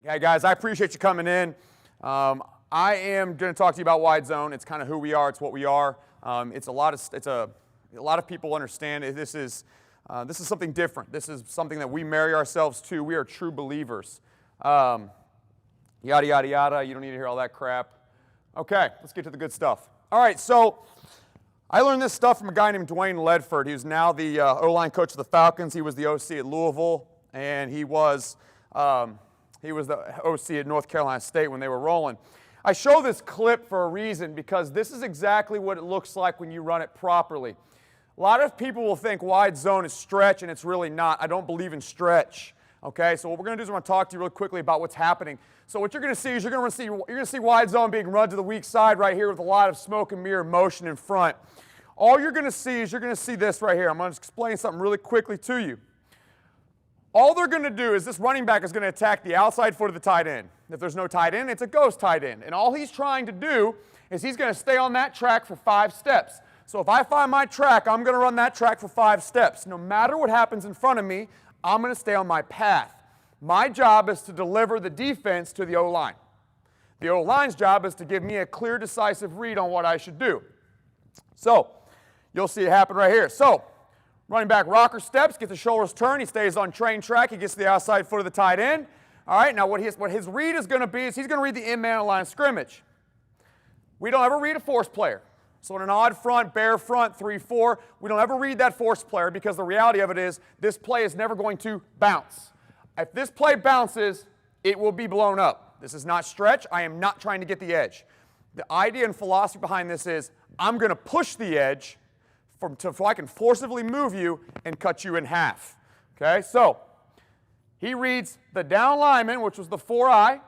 Hey guys, I appreciate you coming in. I am going to talk to you about wide zone. It's kind of who we are. It's what we are. A lot of people understand this is something different. This is something that we marry ourselves to. We are true believers. Yada yada yada. You don't need to hear all that crap. Okay, let's get to the good stuff. All right, so I learned this stuff from a guy named Dwayne Ledford. He was now the O-line coach of the Falcons. He was the OC at Louisville, and he was the OC at North Carolina State when they were rolling. I show this clip for a reason because this is exactly what it looks like when you run it properly. A lot of people will think wide zone is stretch, and it's really not. I don't believe in stretch. Okay, so what we're going to do is we're going to talk to you really quickly about what's happening. So what you're going to see is you're going to see wide zone being run to the weak side right here with a lot of smoke and mirror motion in front. All you're going to see is you're going to see this right here. I'm going to explain something really quickly to you. All they're going to do is this running back is going to attack the outside foot of the tight end. If there's no tight end, it's a ghost tight end. And all he's trying to do is he's going to stay on that track for 5 steps. So if I find my track, I'm going to run that track for 5 steps. No matter what happens in front of me, I'm going to stay on my path. My job is to deliver the defense to the O-line. The O-line's job is to give me a clear, decisive read on what I should do. So you'll see it happen right here. So running back rocker steps, gets the shoulders turned, he stays on train track, he gets to the outside foot of the tight end. All right, now what his read is going to be is he's going to read the in-man line of scrimmage. We don't ever read a force player. So in an odd front, bare front, 3-4, we don't ever read that force player because the reality of it is this play is never going to bounce. If this play bounces, it will be blown up. This is not stretch. I am not trying to get the edge. The idea and philosophy behind this is I'm going to push the edge so I can forcibly move you and cut you in half. Okay, so he reads the down lineman, which was the 4-eye,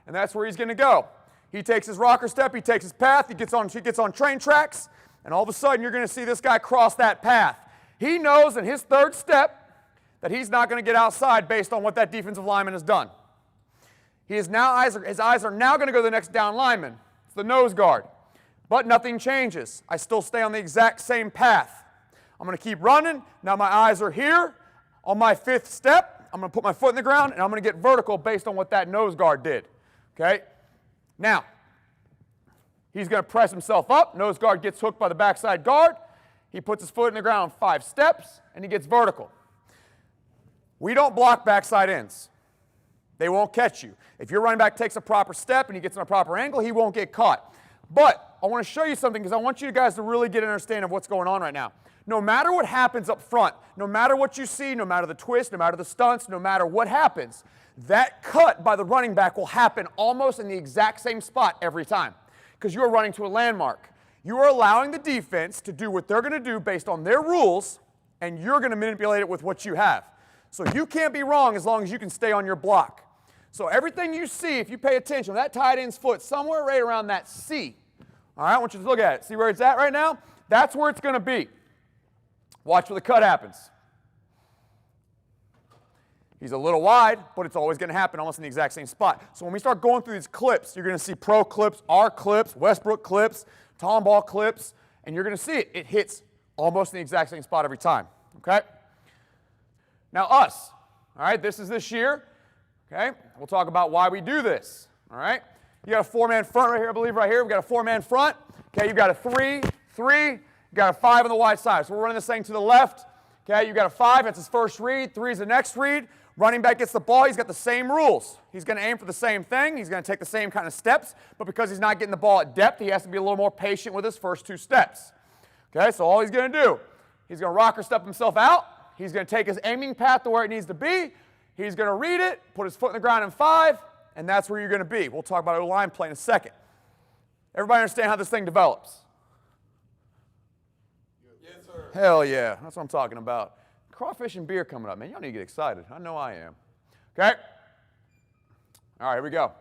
and that's where he's going to go. He takes his rocker step, he takes his path, he gets on train tracks, and all of a sudden you're going to see this guy cross that path. He knows in his 3rd step that he's not going to get outside based on what that defensive lineman has done. His eyes are now going to go to the next down lineman. It's the nose guard. But nothing changes. I still stay on the exact same path. I'm going to keep running. Now my eyes are here. On my 5th step, I'm going to put my foot in the ground, and I'm going to get vertical based on what that nose guard did. Okay? Now, he's going to press himself up. Nose guard gets hooked by the backside guard. He puts his foot in the ground 5 steps, and he gets vertical. We don't block backside ends. They won't catch you. If your running back takes a proper step and he gets in a proper angle, he won't get caught. But I want to show you something because I want you guys to really get an understanding of what's going on right now. No matter what happens up front, no matter what you see, no matter the twist, no matter the stunts, no matter what happens, that cut by the running back will happen almost in the exact same spot every time because you are running to a landmark. You are allowing the defense to do what they're going to do based on their rules, and you're going to manipulate it with what you have. So you can't be wrong as long as you can stay on your block. So everything you see, if you pay attention, that tight end's foot somewhere right around that C. All right, I want you to look at it. See where it's at right now? That's where it's going to be. Watch where the cut happens. He's a little wide, but it's always going to happen almost in the exact same spot. So when we start going through these clips, you're going to see pro clips, our clips, Westbrook clips, Tom Ball clips, and you're going to see it. It hits almost in the exact same spot every time. Okay? Now us. All right, this is this year. Okay? We'll talk about why we do this. All right? You got a 4-man front right here, I believe right here. We've got a 4-man front. Okay, you've got a 3, 3. You've got a 5 on the wide side. So we're running this thing to the left. Okay, you've got a 5. That's his first read. 3 is the next read. Running back gets the ball. He's got the same rules. He's going to aim for the same thing. He's going to take the same kind of steps. But because he's not getting the ball at depth, he has to be a little more patient with his first 2 steps. Okay, so all he's going to do, he's going to rocker step himself out. He's going to take his aiming path to where it needs to be. He's going to read it, put his foot in the ground in 5, and that's where you're going to be. We'll talk about O-line play in a second. Everybody understand how this thing develops? Yes, sir. Hell yeah. That's what I'm talking about. Crawfish and beer coming up, man. Y'all need to get excited. I know I am. Okay? All right, here we go.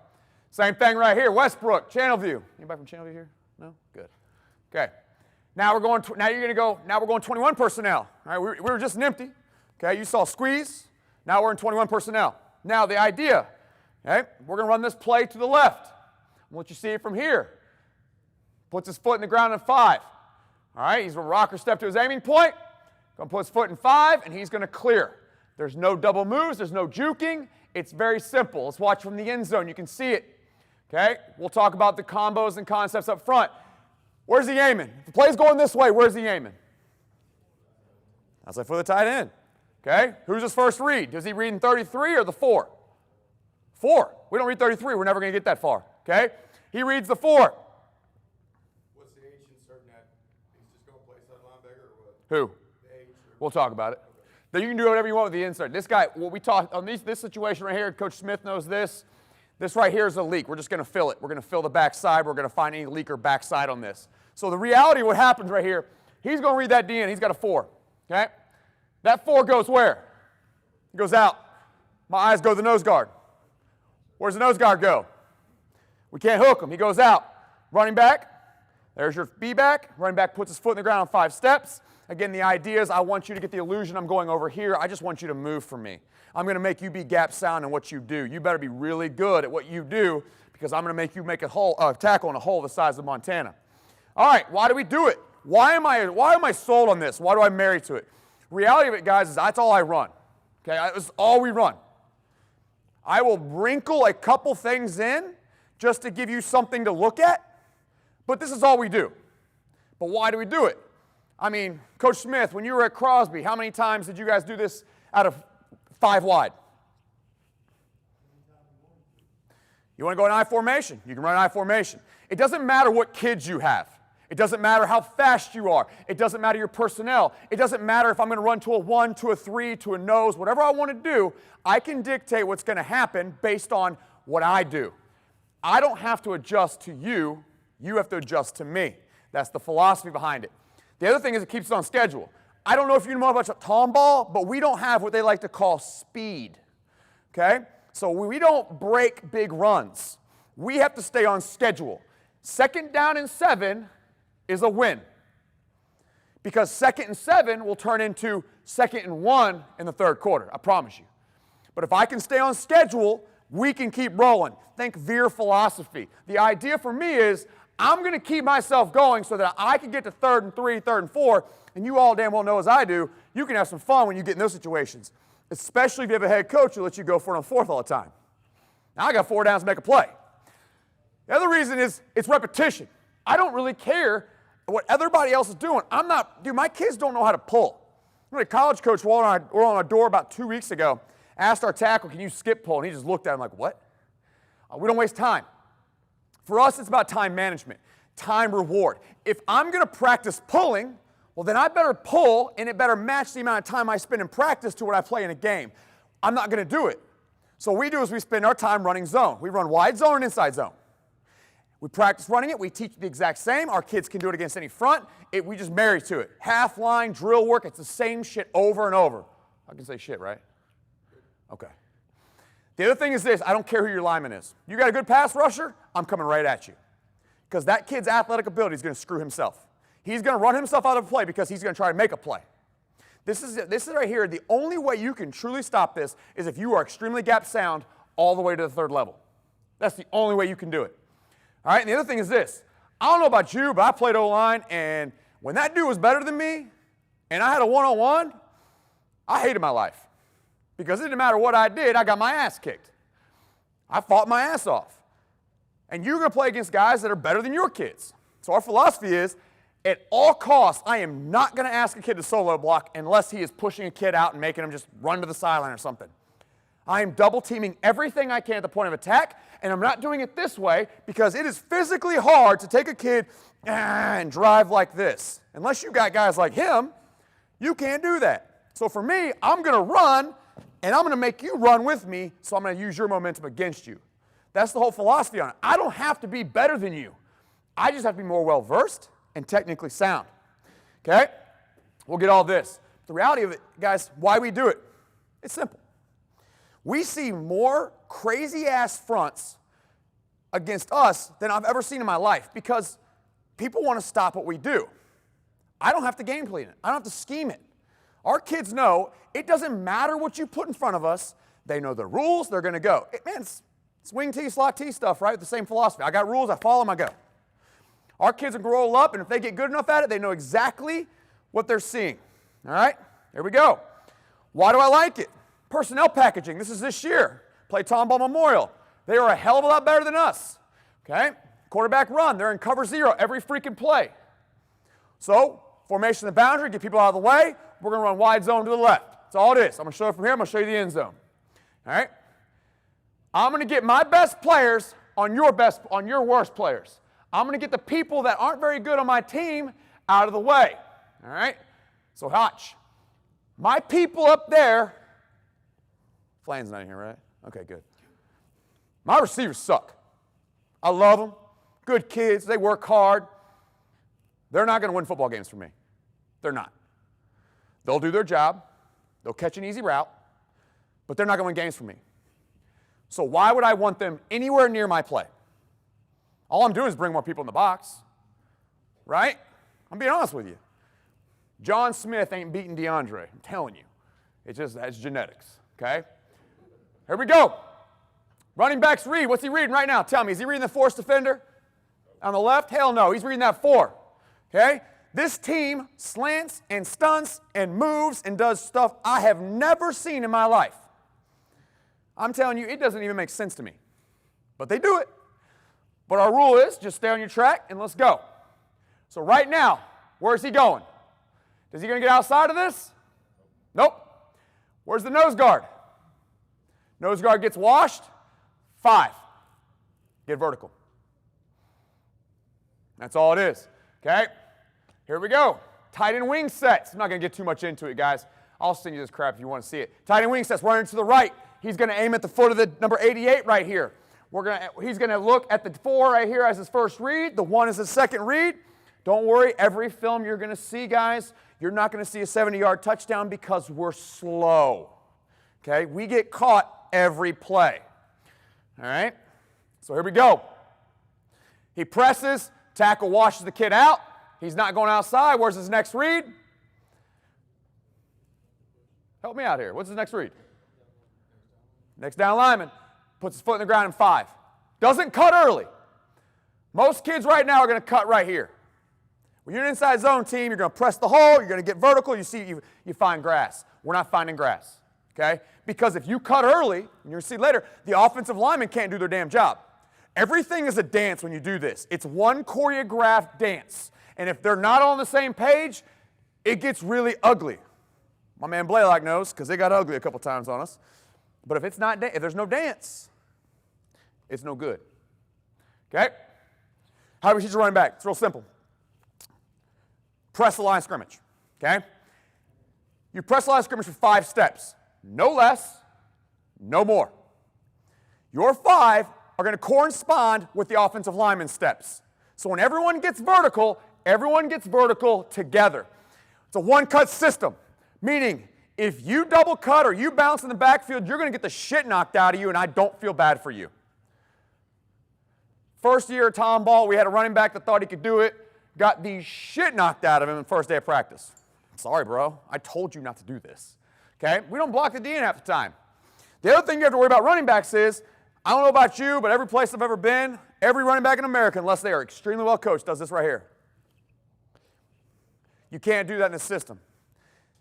Same thing right here. Westbrook, Channelview. Anybody from Channelview here? No? Good. Okay. Now we're going 21 personnel. All right, we were just an empty. Okay, you saw squeeze. Now we're in 21 personnel. Now the idea, okay, we're going to run this play to the left. I want you to see it from here. Puts his foot in the ground in 5. All right, he's going to rocker step to his aiming point. Going to put his foot in 5, and he's going to clear. There's no double moves. There's no juking. It's very simple. Let's watch from the end zone. You can see it. Okay? We'll talk about the combos and concepts up front. Where's he aiming? If the play's going this way, where's he aiming? That's like for the tight end. Okay? Who's his first read? Does he read in 33 or the 4? 4. We don't read 33. We're never going to get that far. Okay? He reads the 4. What's the H inserting that? He's just going to play side linebacker or what? Who? The H. We'll talk about it. Then you can do whatever you want with the insert. This guy, what we talked on this situation right here, Coach Smith knows this. This right here is a leak. We're just going to fill it. We're going to fill the backside. We're going to find any leak or backside on this. So the reality of what happens right here, he's going to read that D in. He's got a 4. Okay? That 4 goes where? It goes out. My eyes go to the nose guard. Where's the nose guard go? We can't hook him. He goes out. Running back. There's your B-back. Running back puts his foot in the ground on 5 steps. Again, the idea is I want you to get the illusion I'm going over here. I just want you to move for me. I'm going to make you be gap sound in what you do. You better be really good at what you do because I'm going to make you make a tackle in a hole the size of Montana. All right, why do we do it? Why am I sold on this? Why do I marry to it? Reality of it, guys, is that's all I run. Okay, that's all we run. I will wrinkle a couple things in just to give you something to look at, but this is all we do. But why do we do it? I mean, Coach Smith, when you were at Crosby, how many times did you guys do this out of 5 wide? You want to go in I formation? You can run I formation. It doesn't matter what kids you have. It doesn't matter how fast you are. It doesn't matter your personnel. It doesn't matter if I'm going to run to a 1, to a 3, to a nose. Whatever I want to do, I can dictate what's going to happen based on what I do. I don't have to adjust to you. You have to adjust to me. That's the philosophy behind it. The other thing is it keeps it on schedule. I don't know if you know much about tom ball, but we don't have what they like to call speed. Okay? So we don't break big runs. We have to stay on schedule. 2nd down and 7 is a win. Because 2nd and 7 will turn into 2nd and 1 in the 3rd quarter. I promise you. But if I can stay on schedule, we can keep rolling. Think Veer philosophy. The idea for me is I'm going to keep myself going so that I can get to 3rd and 3, 3rd and 4, and you all damn well know as I do, you can have some fun when you get in those situations, especially if you have a head coach who lets you go for it on 4th all the time. Now I got 4 downs to make a play. The other reason is it's repetition. I don't really care what everybody else is doing. My kids don't know how to pull. A college coach were on our door about 2 weeks ago, asked our tackle, can you skip pull? And he just looked at him like, what? We don't waste time. For us, it's about time management, time reward. If I'm going to practice pulling, well, then I better pull, and it better match the amount of time I spend in practice to what I play in a game. I'm not going to do it. So what we do is we spend our time running zone. We run wide zone and inside zone. We practice running it. We teach the exact same. Our kids can do it against any front. We just marry to it. Half line, drill work, it's the same shit over and over. I can say shit, right? Okay. The other thing is this, I don't care who your lineman is. You got a good pass rusher, I'm coming right at you. Because that kid's athletic ability is going to screw himself. He's going to run himself out of a play because he's going to try to make a play. This is right here, the only way you can truly stop this is if you are extremely gap sound all the way to the 3rd level. That's the only way you can do it. All right, and the other thing is this. I don't know about you, but I played O-line, and when that dude was better than me, and I had a one-on-one, I hated my life. Because it didn't matter what I did, I got my ass kicked. I fought my ass off. And you're going to play against guys that are better than your kids. So our philosophy is, at all costs, I am not going to ask a kid to solo block unless he is pushing a kid out and making him just run to the sideline or something. I am double teaming everything I can at the point of attack, and I'm not doing it this way because it is physically hard to take a kid and drive like this. Unless you got guys like him, you can't do that. So for me, I'm going to run, and I'm going to make you run with me, so I'm going to use your momentum against you. That's the whole philosophy on it. I don't have to be better than you. I just have to be more well-versed and technically sound. Okay? We'll get all this. The reality of it, guys, why we do it, it's simple. We see more crazy-ass fronts against us than I've ever seen in my life because people want to stop what we do. I don't have to game plan it. I don't have to scheme it. Our kids know it doesn't matter what you put in front of us. They know the rules. They're going to go. It's wing T, slot T stuff, right? The same philosophy. I got rules. I follow them. I go. Our kids can roll up, and if they get good enough at it, they know exactly what they're seeing. All right? There we go. Why do I like it? Personnel packaging. This is this year. Play Tomball Memorial. They are a hell of a lot better than us. Okay? Quarterback run. They're in cover 0 every freaking play. So, formation of the boundary, get people out of the way. We're going to run wide zone to the left. That's all it is. I'm going to show it from here. I'm going to show you the end zone. All right? I'm going to get my best players on your worst players. I'm going to get the people that aren't very good on my team out of the way. All right? So, Hotch. My people up there, Flan's not in here, right? Okay, good. My receivers suck. I love them. Good kids. They work hard. They're not going to win football games for me. They're not. They'll do their job. They'll catch an easy route. But they're not going to win games for me. So why would I want them anywhere near my play? All I'm doing is bring more people in the box. Right? I'm being honest with you. John Smith ain't beating DeAndre. I'm telling you. That's genetics. Okay? Here we go. Running backs read. What's he reading right now? Tell me. Is he reading the force defender? On the left? Hell no. He's reading that 4. Okay? This team slants and stunts and moves and does stuff I have never seen in my life. I'm telling you, it doesn't even make sense to me. But they do it. But our rule is just stay on your track and let's go. So right now, where's he going? Is he going to get outside of this? Nope. Where's the nose guard? Nose guard gets washed. 5. Get vertical. That's all it is. Okay? Here we go. Tight end wing sets. I'm not going to get too much into it, guys. I'll send you this crap if you want to see it. Tight end wing sets. Running to the right. He's going to aim at the foot of the number 88 right here. He's going to look at the 4 right here as his first read. The 1 is his second read. Don't worry. Every film you're going to see, guys, you're not going to see a 70-yard touchdown because we're slow. Okay? We get caught every play. All right? So here we go. He presses. Tackle washes the kid out. He's not going outside. Where's his next read? Help me out here. What's his next read? Next down lineman. Puts his foot in the ground in 5. Doesn't cut early. Most kids right now are going to cut right here. When you're an inside zone team, you're going to press the hole. You're going to get vertical. You find grass. We're not finding grass. Okay? Because if you cut early, and you're going to see later, the offensive lineman can't do their damn job. Everything is a dance when you do this. It's one choreographed dance. And if they're not on the same page, it gets really ugly. My man Blaylock knows because they got ugly a couple times on us. But if there's no dance, it's no good. Okay? How do we teach a running back? It's real simple. Press the line of scrimmage. Okay? You press the line of scrimmage for 5 steps. No less, no more. Your 5 are going to correspond with the offensive lineman steps. So when everyone gets vertical together. It's a one-cut system, meaning if you double cut or you bounce in the backfield, you're going to get the shit knocked out of you, and I don't feel bad for you. First year at Tomball, we had a running back that thought he could do it, got the shit knocked out of him the first day of practice. Sorry, bro. I told you not to do this. Okay? We don't block the D in half the time. The other thing you have to worry about running backs is, I don't know about you, but every place I've ever been, every running back in America, unless they are extremely well coached, does this right here. You can't do that in the system.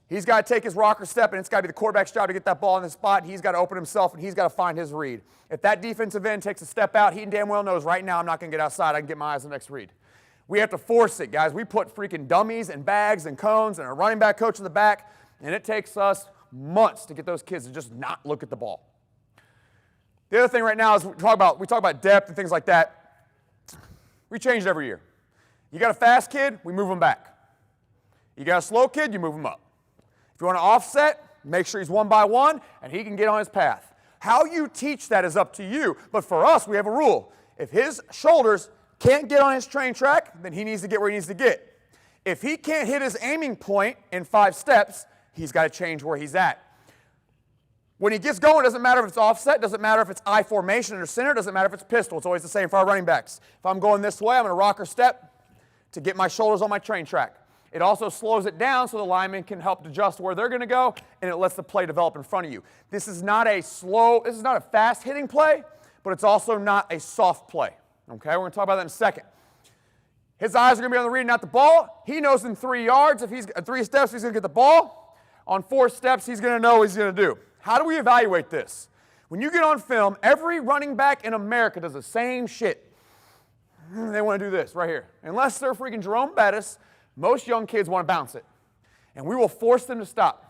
He's got to take his rocker step, and it's got to be the quarterback's job to get that ball in the spot. He's got to open himself, and he's got to find his read. If that defensive end takes a step out, he damn well knows right now I'm not going to get outside. I can get my eyes on the next read. We have to force it, guys. We put freaking dummies and bags and cones and a running back coach in the back, and it takes us months to get those kids to just not look at the ball. The other thing right now is we talk about depth and things like that. We change it every year. You got a fast kid, we move him back. You got a slow kid, you move him up. If you want to offset, make sure he's 1 by 1 and he can get on his path. How you teach that is up to you, but for us, we have a rule. If his shoulders can't get on his train track, then he needs to get where he needs to get. If he can't hit his aiming point in 5 steps, he's got to change where he's at. When he gets going, it doesn't matter if it's offset, doesn't matter if it's I formation or center, doesn't matter if it's pistol. It's always the same for our running backs. If I'm going this way, I'm going to rocker step to get my shoulders on my train track. It also slows it down so the lineman can help adjust where they're going to go, and it lets the play develop in front of you. This is not a fast hitting play, but it's also not a soft play. Okay, we're going to talk about that in a second. His eyes are going to be on the read, not the ball. He knows in 3 yards, if he's 3 steps, he's going to get the ball. On 4 steps, he's going to know what he's going to do. How do we evaluate this? When you get on film, every running back in America does the same shit. They want to do this right here. Unless they're freaking Jerome Bettis, most young kids want to bounce it. And we will force them to stop.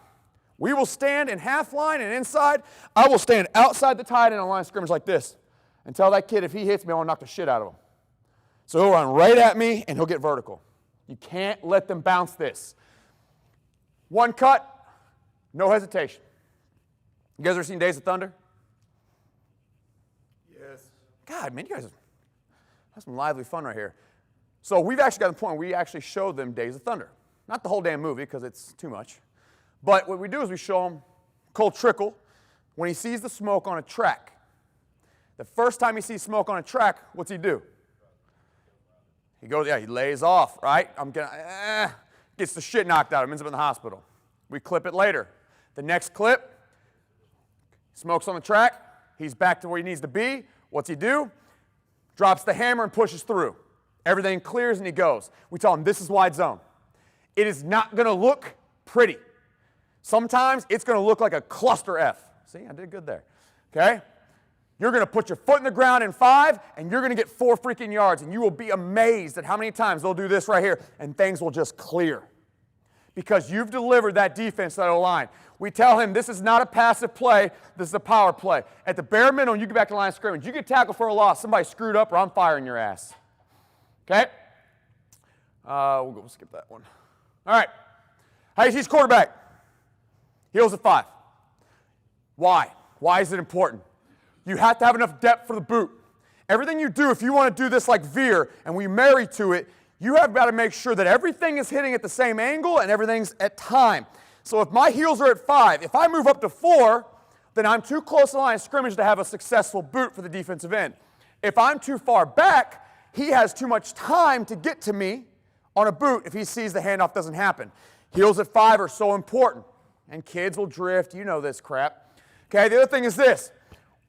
We will stand in half line and inside. I will stand outside the tight end on line of scrimmage like this and tell that kid if he hits me, I want to knock the shit out of him. So he'll run right at me and he'll get vertical. You can't let them bounce this. One cut, no hesitation. You guys ever seen Days of Thunder? Yes. God, man, you guys have some lively fun right here. So we've actually got to the point where we actually show them Days of Thunder. Not the whole damn movie because it's too much. But what we do is we show him Cole Trickle when he sees the smoke on a track. The first time he sees smoke on a track, what's he do? He goes, he lays off, right? Gets the shit knocked out of him, ends up in the hospital. We clip it later. The next clip, smoke's on the track. He's back to where he needs to be. What's he do? Drops the hammer and pushes through. Everything clears and he goes. We tell him this is wide zone. It is not going to look pretty. Sometimes it's going to look like a cluster F. See, I did good there. Okay? You're going to put your foot in the ground in 5, and you're going to get 4 freaking yards, and you will be amazed at how many times they'll do this right here, and things will just clear. Because you've delivered that defense to that O-line. We tell him this is not a passive play, this is a power play. At the bare minimum, you get back to the line of scrimmage. You get tackled for a loss, somebody screwed up, or I'm firing your ass. Okay? We'll skip that one. All right. How do you see his quarterback? Heels at 5. Why? Why is it important? You have to have enough depth for the boot. Everything you do, if you want to do this like veer and we marry to it, you have got to make sure that everything is hitting at the same angle and everything's at time. So if my heels are at 5, if I move up to 4, then I'm too close to the line of scrimmage to have a successful boot for the defensive end. If I'm too far back, he has too much time to get to me on a boot if he sees the handoff doesn't happen. Heels at 5 are so important. And kids will drift. You know this crap. Okay, the other thing is this.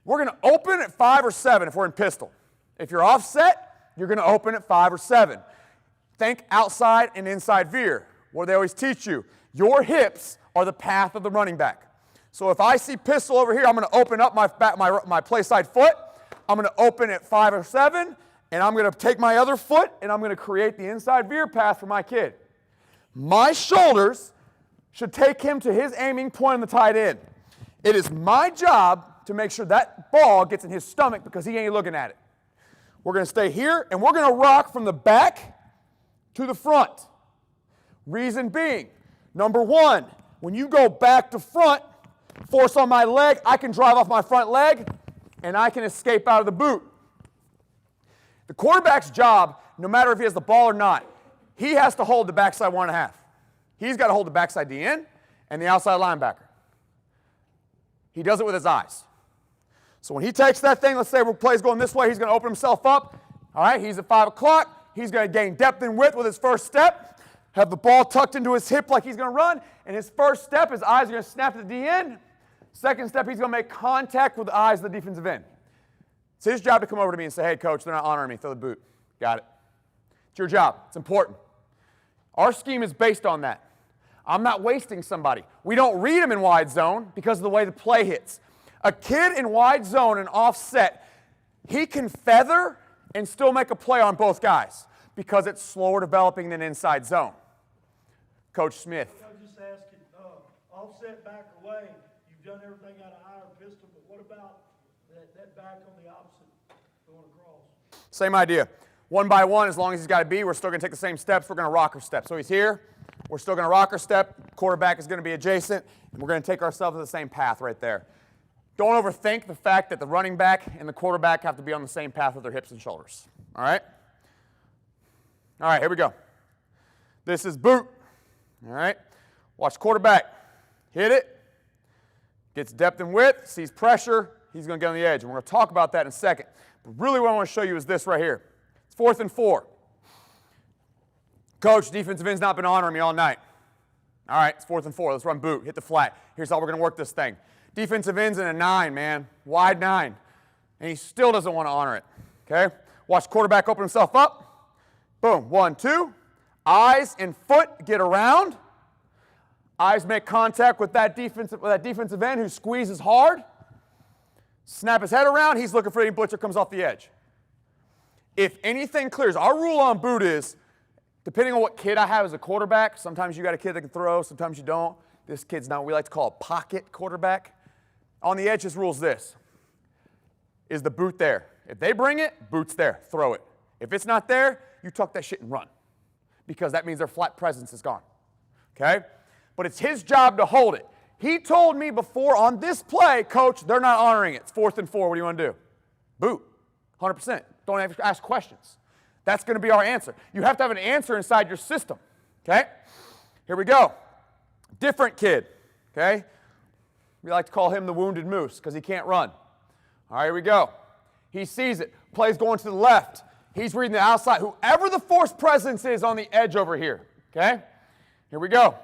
We're going to open at 5 or 7 if we're in pistol. If you're offset, you're going to open at 5 or 7. Think outside and inside veer. What do they always teach you? Your hips are the path of the running back. So if I see pistol over here, I'm going to open up my play side foot. I'm going to open at 5 or 7, and I'm going to take my other foot, and I'm going to create the inside veer path for my kid. My shoulders should take him to his aiming point on the tight end. It is my job to make sure that ball gets in his stomach because he ain't looking at it. We're going to stay here, and we're going to rock from the back to the front. Reason being, number 1, when you go back to front, force on my leg, I can drive off my front leg, and I can escape out of the boot. The quarterback's job, no matter if he has the ball or not, he has to hold the backside 1.5. He's got to hold the backside DN and the outside linebacker. He does it with his eyes. So when he takes that thing, let's say the play's going this way, he's going to open himself up. All right, he's at 5 o'clock. He's going to gain depth and width with his first step, have the ball tucked into his hip like he's going to run, and his first step, his eyes are going to snap to the DN. Second step, he's going to make contact with the eyes of the defensive end. It's his job to come over to me and say, hey, coach, they're not honoring me. Throw the boot. Got it. It's your job. It's important. Our scheme is based on that. I'm not wasting somebody. We don't read them in wide zone because of the way the play hits. A kid in wide zone and offset, he can feather and still make a play on both guys because it's slower developing than inside zone. Coach Smith. I was just asking, offset back away, you've done everything out of eye or pistol, but what about that back on the opposite going across? Same idea. 1 by 1, as long as he's got to be, we're still going to take the same steps. We're going to rocker step. So he's here. We're still going to rocker step. Quarterback is going to be adjacent, and we're going to take ourselves to the same path right there. Don't overthink the fact that the running back and the quarterback have to be on the same path with their hips and shoulders. All right? All right, here we go. This is boot. All right? Watch quarterback. Hit it. Gets depth and width. Sees pressure. He's going to get on the edge. And we're going to talk about that in a second. But really what I want to show you is this right here. It's 4th and 4. Coach, defensive end's not been honoring me all night. All right, it's 4th and 4. Let's run boot. Hit the flat. Here's how we're going to work this thing. Defensive end's in a 9, man. Wide 9. And he still doesn't want to honor it. Okay? Watch quarterback open himself up. Boom. 1, 2. Eyes and foot get around. Eyes make contact with that defensive end who squeezes hard. Snap his head around, he's looking for any blitzer comes off the edge. If anything clears, our rule on boot is, depending on what kid I have as a quarterback, sometimes you got a kid that can throw, sometimes you don't. This kid's not what we like to call a pocket quarterback. On the edge, his rule is this. Is the boot there? If they bring it, boot's there, throw it. If it's not there, you tuck that shit and run, because that means their flat presence is gone, okay? But it's his job to hold it. He told me before on this play, coach, they're not honoring it. It's 4th and 4. What do you want to do? Boot, 100%. Don't ask questions. That's going to be our answer. You have to have an answer inside your system, okay? Here we go. Different kid, okay? We like to call him the wounded moose because he can't run. All right, here we go. He sees it. Play's going to the left. He's reading the outside. Whoever the force presence is on the edge over here, okay? Here we go.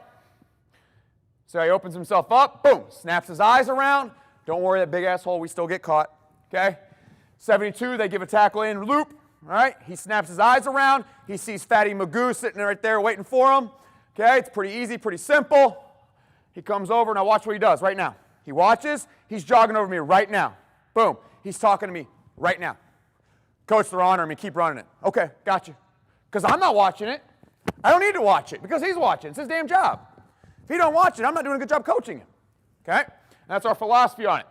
So he opens himself up. Boom. Snaps his eyes around. Don't worry, that big asshole, we still get caught, okay? 72, they give a tackle in loop. All right, he snaps his eyes around. He sees Fatty Magoo sitting right there waiting for him. Okay, it's pretty easy, pretty simple. He comes over, and I watch what he does right now. He watches. He's jogging over me right now. Boom. He's talking to me right now. Coach, they're honoring me. Keep running it. Okay, got you. Because I'm not watching it. I don't need to watch it because he's watching. It's his damn job. If he don't watch it, I'm not doing a good job coaching him. Okay? And that's our philosophy on it.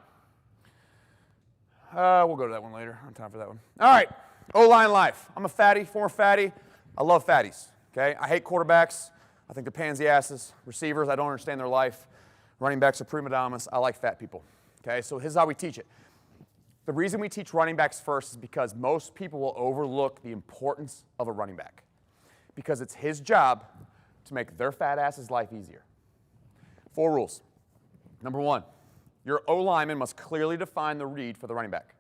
We'll go to that one later. I don't have time for that one. All right. O-line life. I'm a fatty, former fatty. I love fatties, okay? I hate quarterbacks. I think they're pansy asses. Receivers, I don't understand their life. Running backs are prima donnas. I like fat people, okay? So here's how we teach it. The reason we teach running backs first is because most people will overlook the importance of a running back, because it's his job to make their fat ass's life easier. 4 rules. Number 1, your O-lineman must clearly define the read for the running back,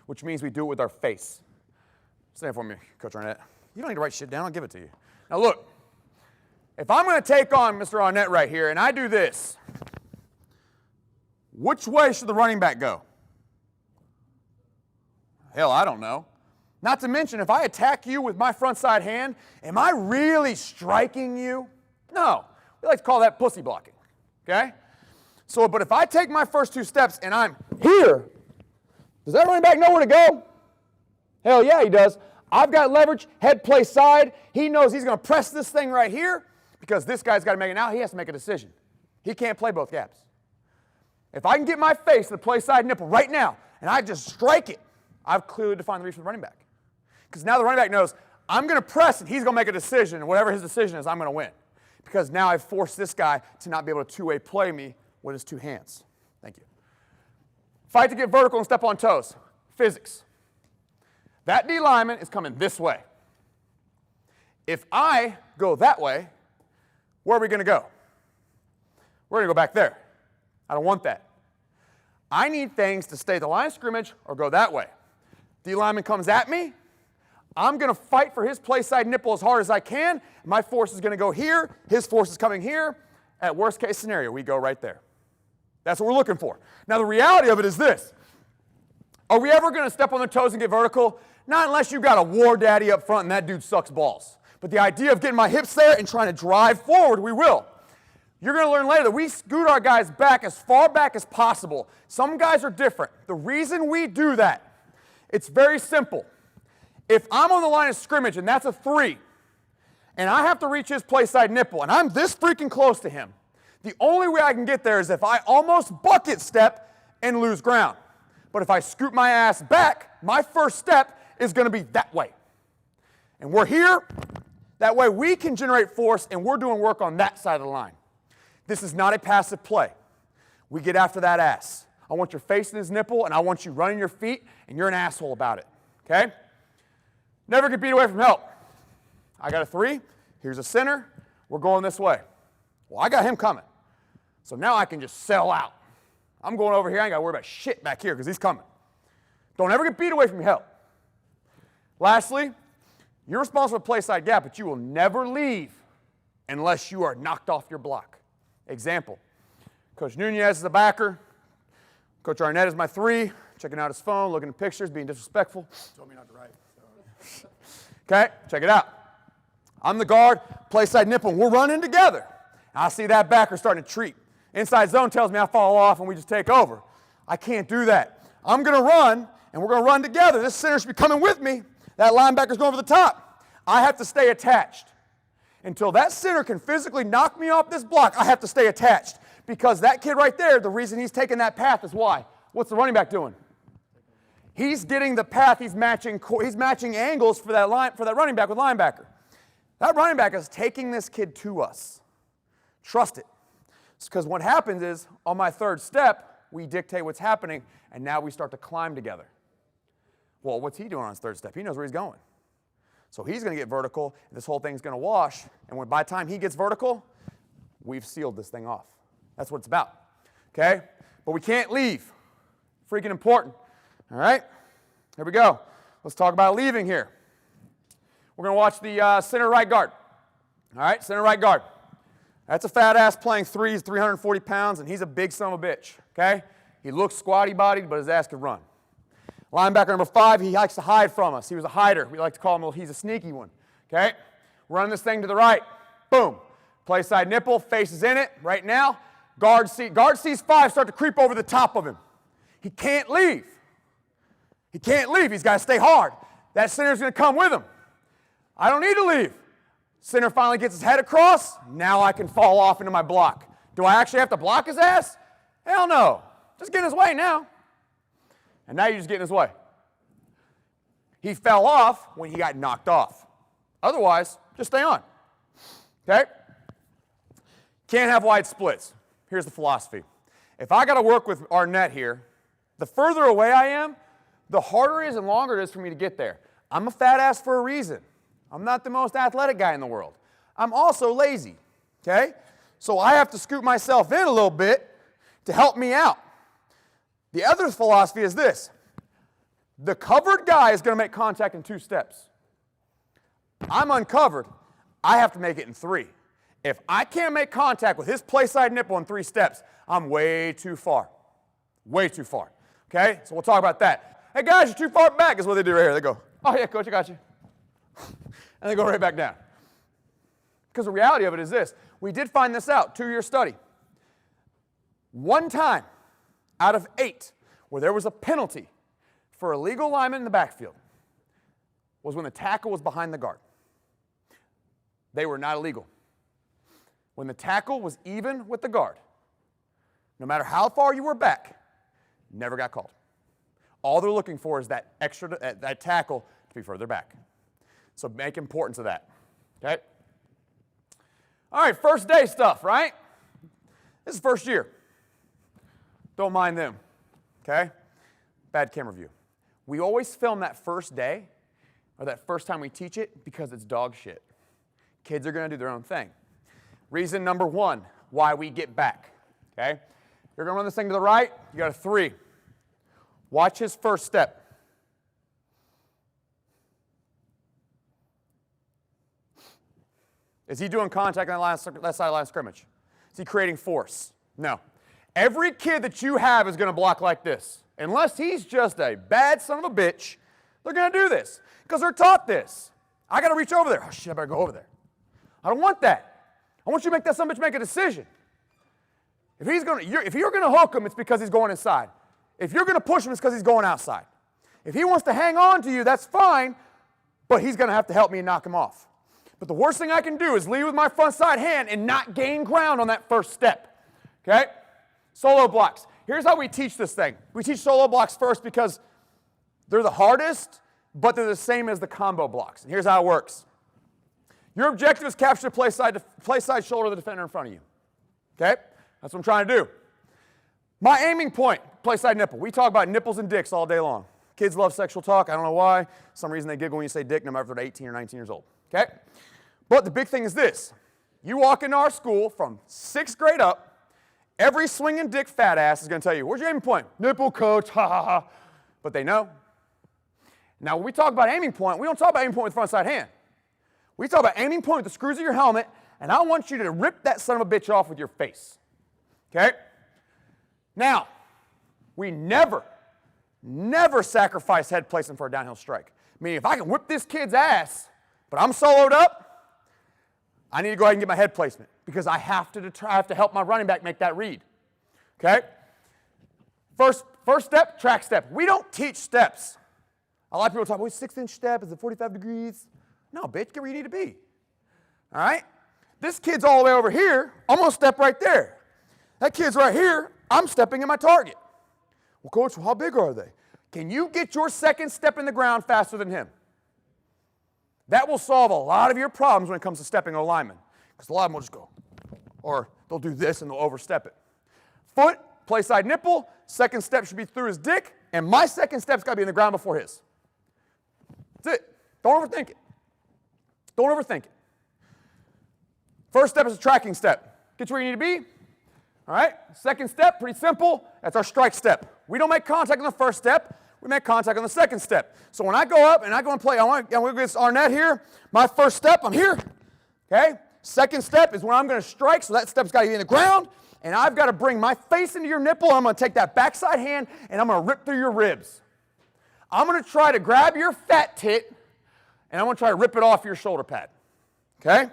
which means we do it with our face. Stand for me, Coach Arnett. You don't need to write shit down. I'll give it to you. Now, look. If I'm going to take on Mr. Arnett right here, and I do this, which way should the running back go? Hell, I don't know. Not to mention, if I attack you with my front side hand, am I really striking you? No. We like to call that pussy blocking, okay? So, but if I take my first 2 steps and I'm here, does that running back know where to go? Hell yeah, he does. I've got leverage, head play side. He knows he's going to press this thing right here because this guy's got to make it now. He has to make a decision. He can't play both gaps. If I can get my face to the play side nipple right now and I just strike it, I've clearly defined the reach for the running back. Because now the running back knows I'm going to press and he's going to make a decision, and whatever his decision is, I'm going to win. Because now I've forced this guy to not be able to two-way play me with his 2 hands. Thank you. Fight to get vertical and step on toes. Physics. That D lineman is coming this way. If I go that way, where are we going to go? We're going to go back there. I don't want that. I need things to stay at the line of scrimmage or go that way. D lineman comes at me. I'm going to fight for his play side nipple as hard as I can. My force is going to go here. His force is coming here. At worst case scenario, we go right there. That's what we're looking for. Now, the reality of it is this. Are we ever going to step on their toes and get vertical? Not unless you've got a war daddy up front and that dude sucks balls. But the idea of getting my hips there and trying to drive forward, we will. You're going to learn later that we scoot our guys back as far back as possible. Some guys are different. The reason we do that, it's very simple. If I'm on the line of scrimmage and that's a 3, and I have to reach his play side nipple, and I'm this freaking close to him, the only way I can get there is if I almost bucket step and lose ground. But if I scoot my ass back, my first step is going to be that way. And we're here. That way we can generate force, and we're doing work on that side of the line. This is not a passive play. We get after that ass. I want your face in his nipple, and I want you running your feet, and you're an asshole about it. Okay? Never get beat away from help. I got a 3. Here's a center. We're going this way. Well, I got him coming. So now I can just sell out. I'm going over here. I ain't got to worry about shit back here because he's coming. Don't ever get beat away from your help. Lastly, you're responsible for play side gap, but you will never leave unless you are knocked off your block. Example, Coach Nunez is a backer. Coach Arnett is my 3, checking out his phone, looking at pictures, being disrespectful. Told me not to write. So. Okay, check it out. I'm the guard, play side nipple, and we're running together. I see that backer starting to treat. Inside zone tells me I fall off and we just take over. I can't do that. I'm going to run, and we're going to run together. This center should be coming with me. That linebacker's going over the top. I have to stay attached. Until that center can physically knock me off this block, I have to stay attached. Because that kid right there, the reason he's taking that path is why? What's the running back doing? He's getting the path, he's matching angles for that running back with linebacker. That running back is taking this kid to us. Trust it. Because what happens is, on my third step, we dictate what's happening, and now we start to climb together. Well, what's he doing on his third step? He knows where he's going. So he's going to get vertical, and this whole thing's going to wash, and by the time he gets vertical, we've sealed this thing off. That's what it's about, okay? But we can't leave. Freaking important, all right? Here we go. Let's talk about leaving here. We're going to watch the center right guard, all right? Center right guard. That's a fat ass playing threes, 340 pounds, and he's a big son of a bitch, okay? He looks squatty-bodied, but his ass can run. Linebacker number 5, he likes to hide from us. He was a hider. We like to call him, he's a sneaky one, okay? Running this thing to the right. Boom. Play side nipple, face is in it right now. Guard sees 5 start to creep over the top of him. He can't leave. He can't leave. He's got to stay hard. That center's going to come with him. I don't need to leave. Center finally gets his head across. Now I can fall off into my block. Do I actually have to block his ass? Hell no. Just get in his way now. And now you just get in his way. He fell off when he got knocked off. Otherwise, just stay on. Okay? Can't have wide splits. Here's the philosophy. If I got to work with our net here, the further away I am, the harder it is and longer it is for me to get there. I'm a fat ass for a reason. I'm not the most athletic guy in the world. I'm also lazy, okay? So I have to scoot myself in a little bit to help me out. The other philosophy is this. The covered guy is going to make contact in 2 steps. I'm uncovered. I have to make it in 3. If I can't make contact with his play side nipple in 3 steps, I'm way too far. Way too far, okay? So we'll talk about that. Hey, guys, you're too far back is what they do right here. They go, oh, yeah, coach, I got you. And they go right back down. Because the reality of it is this. We did find this out, 2-year study. 1 time out of 8 where there was a penalty for illegal alignment in the backfield was when the tackle was behind the guard. They were not illegal. When the tackle was even with the guard, no matter how far you were back, never got called. All they're looking for is that that tackle to be further back. So make importance of that, okay? All right, first day stuff, right? This is first year. Don't mind them, okay? Bad camera view. We always film that first day or that first time we teach it because it's dog shit. Kids are going to do their own thing. Reason number 1, why we get back, okay? You're going to run this thing to the right. You got a 3. Watch his first step. Is he doing contact on that side of the line of scrimmage? Is he creating force? No. Every kid that you have is going to block like this. Unless he's just a bad son of a bitch, they're going to do this. Because they're taught this. I got to reach over there. Oh, shit, I better go over there. I don't want that. I want you to make that son of a bitch make a decision. If you're going to hook him, it's because he's going inside. If you're going to push him, it's because he's going outside. If he wants to hang on to you, that's fine, but he's going to have to help me and knock him off. But the worst thing I can do is lead with my front side hand and not gain ground on that first step, okay? Solo blocks. Here's how we teach this thing. We teach solo blocks first because they're the hardest, but they're the same as the combo blocks. And here's how it works. Your objective is capture the play side shoulder of the defender in front of you, okay? That's what I'm trying to do. My aiming point, play side nipple. We talk about nipples and dicks all day long. Kids love sexual talk. I don't know why. For some reason they giggle when you say dick, no matter if they're 18 or 19 years old. Okay? But the big thing is this. You walk into our school from 6th grade up, every swinging dick fat ass is going to tell you, where's your aiming point? Nipple, coach, ha, ha, ha. But they know. Now, when we talk about aiming point, we don't talk about aiming point with front side hand. We talk about aiming point with the screws of your helmet, and I want you to rip that son of a bitch off with your face. Okay? Now, we never sacrifice head placement for a downhill strike. Meaning, if I can whip this kid's ass, but I'm soloed up, I need to go ahead and get my head placement because I have to help my running back make that read. Okay? First step, track step. We don't teach steps. A lot of people talk, well, 6-inch step, is it 45 degrees? No, bitch, get where you need to be. All right? This kid's all the way over here. I'm going to step right there. That kid's right here. I'm stepping in my target. Well, coach, how big are they? Can you get your second step in the ground faster than him? That will solve a lot of your problems when it comes to stepping a lineman. Because a lot of them will just go, or they'll do this and they'll overstep it. Foot, play side nipple, second step should be through his dick, and my second step's got to be in the ground before his. That's it. Don't overthink it. Don't overthink it. First step is a tracking step. Get you where you need to be. All right? Second step, pretty simple. That's our strike step. We don't make contact on the first step. We make contact on the second step. So when I go up and I go and play, I'm going to get Arnett here. My first step, I'm here. Okay? Second step is when I'm going to strike, so that step's got to be in the ground. And I've got to bring my face into your nipple, and I'm going to take that backside hand, and I'm going to rip through your ribs. I'm going to try to grab your fat tit, and I'm going to try to rip it off your shoulder pad. Okay?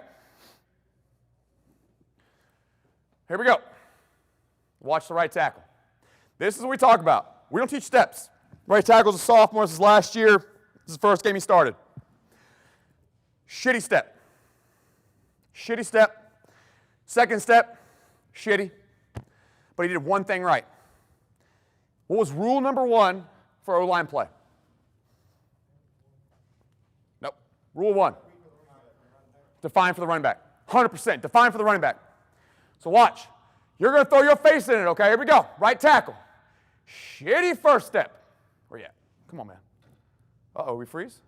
Here we go. Watch the right tackle. This is what we talk about. We don't teach steps. Right tackle's a sophomore. This is last year. This is the first game he started. Shitty step. Shitty step. Second step, shitty. But he did one thing right. What was rule number 1 for O-line play? Nope. Rule 1. Define for the running back. 100%. Define for the running back. So watch. You're going to throw your face in it, okay? Here we go. Right tackle. Shitty first step. Where you at? Come on, man. Uh-oh, we freeze?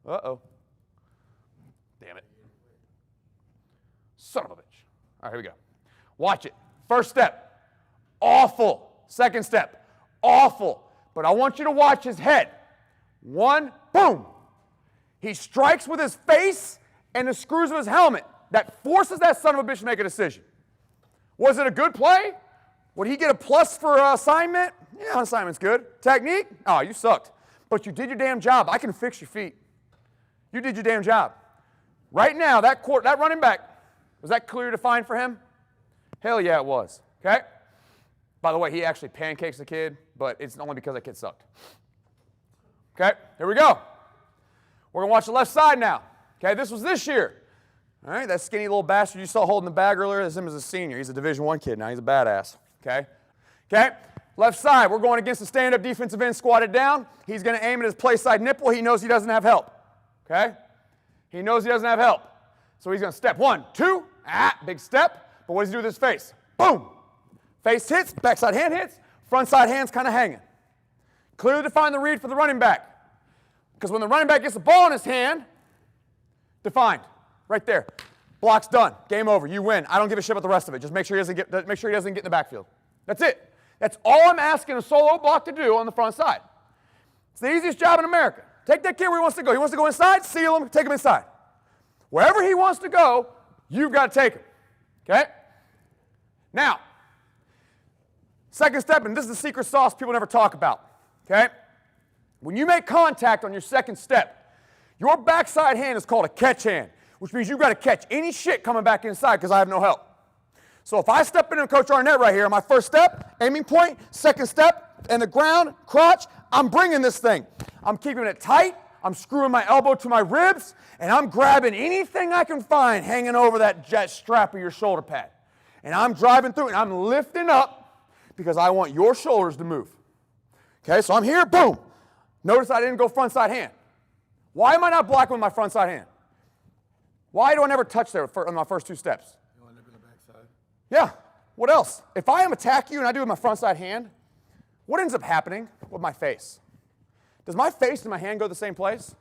Uh-oh. Damn it. Son of a bitch. All right, here we go. Watch it. First step. Awful. Second step. Awful. But I want you to watch his head. 1, boom. He strikes with his face and the screws of his helmet. That forces that son of a bitch to make a decision. Was it a good play? Would he get a plus for assignment? Yeah, assignment's good. Technique? Oh, you sucked. But you did your damn job. I can fix your feet. You did your damn job. Right now, that running back, was that clear defined for him? Hell yeah, it was. Okay? By the way, he actually pancakes the kid, but it's only because that kid sucked. Okay, here we go. We're going to watch the left side now. Okay, this was this year. All right, that skinny little bastard you saw holding the bag earlier, that's him as a senior. He's a Division I kid now. He's a badass. Okay? Okay? Left side, we're going against the stand-up defensive end squatted down. He's going to aim at his play side nipple. He knows he doesn't have help. Okay? He knows he doesn't have help. So he's going to step 1, 2, big step. But what does he do with his face? Boom. Face hits, backside hand hits, front side hand's kind of hanging. Clearly define the read for the running back. Because when the running back gets the ball in his hand, defined. Right there. Block's done. Game over. You win. I don't give a shit about the rest of it. Just make sure he doesn't get in the backfield. That's it. That's all I'm asking a solo block to do on the front side. It's the easiest job in America. Take that kid where he wants to go. He wants to go inside, seal him, take him inside. Wherever he wants to go, you've got to take him. Okay? Now, second step, and this is the secret sauce people never talk about. Okay? When you make contact on your second step, your backside hand is called a catch hand, which means you've got to catch any shit coming back inside because I have no help. So if I step into Coach Arnett right here, my first step, aiming point, second step, and the ground, crotch, I'm bringing this thing. I'm keeping it tight, I'm screwing my elbow to my ribs, and I'm grabbing anything I can find hanging over that jet strap of your shoulder pad. And I'm driving through, and I'm lifting up because I want your shoulders to move. Okay, so I'm here, boom. Notice I didn't go front side hand. Why am I not blocking with my front side hand? Why do I never touch there on my first 2 steps? You want to nip in the backside? Yeah. What else? If I am attack you and I do it with my front side hand, what ends up happening with my face? Does my face and my hand go the same place?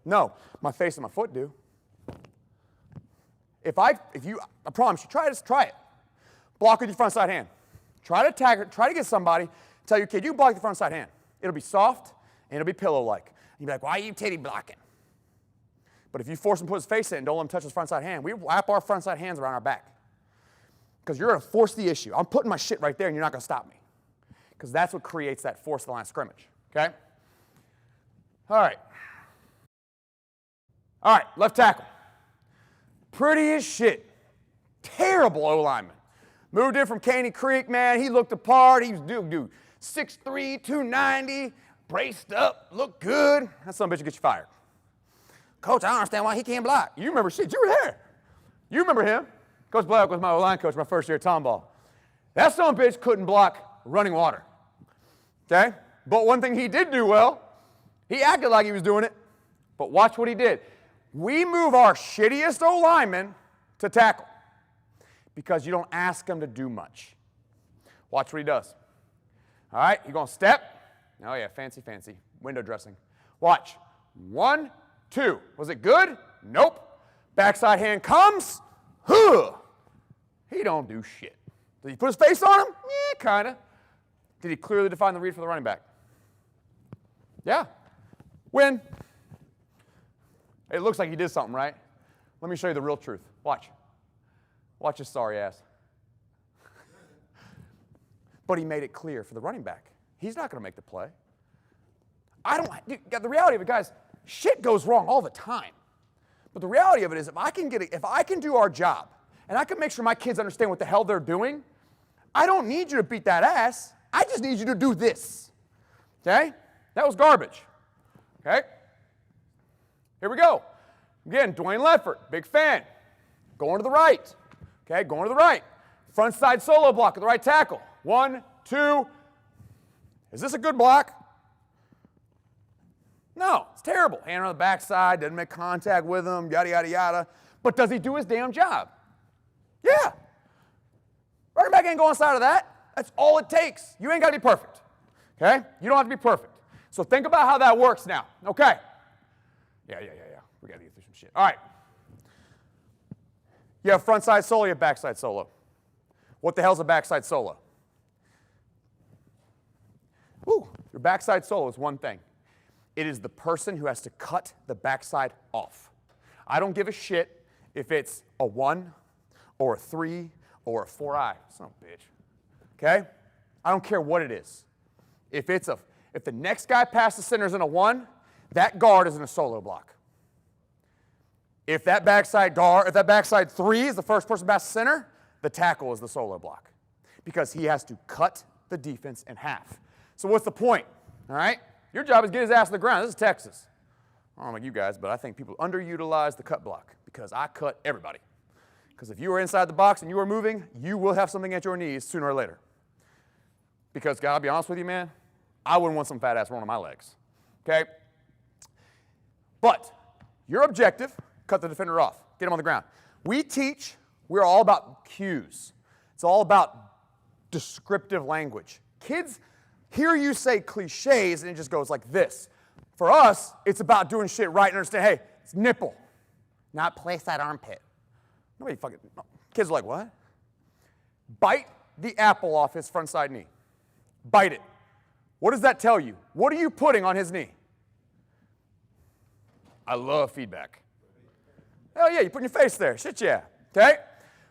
No. My face and my foot do. I promise you, try it. Block with your front side hand. Try to attack her, try to get somebody, tell your kid, you block the front side hand. It'll be soft and it'll be pillow-like. You'll be like, why are you titty blocking? But if you force him to put his face in and don't let him touch his front side hand, we wrap our front side hands around our back. Because you're going to force the issue. I'm putting my shit right there and you're not going to stop me. Because that's what creates that force of the line of scrimmage. Okay? All right. All right, left tackle. Pretty as shit. Terrible O-lineman. Moved in from Caney Creek, man. He looked the part. He was, dude. 6'3", 290, braced up, look good. That son of a bitch will get you fired. Coach, I don't understand why he can't block. You remember shit, you were there. You remember him. Coach Black was my O-line coach my first year at Tomball. That son of a bitch couldn't block running water. Okay? But one thing he did do well, he acted like he was doing it, but watch what he did. We move our shittiest O-linemen to tackle because you don't ask them to do much. Watch what he does. All right, you're going to step. Oh, yeah, fancy, fancy. Window dressing. Watch. 1, 2. Was it good? Nope. Backside hand comes. Huh. He don't do shit. Did he put his face on him? Yeah, kind of. Did he clearly define the read for the running back? Yeah. Win. It looks like he did something, right? Let me show you the real truth. Watch. Watch his sorry ass. But he made it clear for the running back. He's not going to make the play. Dude, the reality of it, guys, shit goes wrong all the time. But the reality of it is if I can do our job and I can make sure my kids understand what the hell they're doing, I don't need you to beat that ass. I just need you to do this. Okay? That was garbage. Okay? Here we go. Again, Dwayne Leffert, big fan. Going to the right. Okay, going to the right. Front side solo block at the right tackle. 1, 2. Is this a good block? No, it's terrible. Hand on the backside, doesn't make contact with him, yada, yada, yada. But does he do his damn job? Yeah. Running back ain't going outside of that. That's all it takes. You ain't got to be perfect. Okay? You don't have to be perfect. So think about how that works now. Okay. Yeah. We got to get through some shit. All right. You have front side solo, you have backside solo. What the hell's a backside solo? Your backside solo is one thing. It is the person who has to cut the backside off. I don't give a shit if it's a 1 or a 3 or a 4i. Son of a bitch. Okay? I don't care what it is. If the next guy past the center is in a 1, that guard is in a solo block. If that backside 3 is the first person past the center, the tackle is the solo block. Because he has to cut the defense in half. So what's the point? All right? Your job is to get his ass to the ground. This is Texas. I don't know about you guys, but I think people underutilize the cut block because I cut everybody. Because if you are inside the box and you are moving, you will have something at your knees sooner or later. Because, God, I'll be honest with you, man, I wouldn't want some fat ass rolling on my legs. Okay? But your objective, cut the defender off. Get him on the ground. We're all about cues. It's all about descriptive language. Kids hear you say cliches and it just goes like this. For us, it's about doing shit right and understand, hey, it's nipple, not place that armpit. Nobody fucking, no. Kids are like, what? Bite the apple off his front side knee. Bite it. What does that tell you? What are you putting on his knee? I love feedback. Hell yeah, you put your face there. Shit yeah. Okay?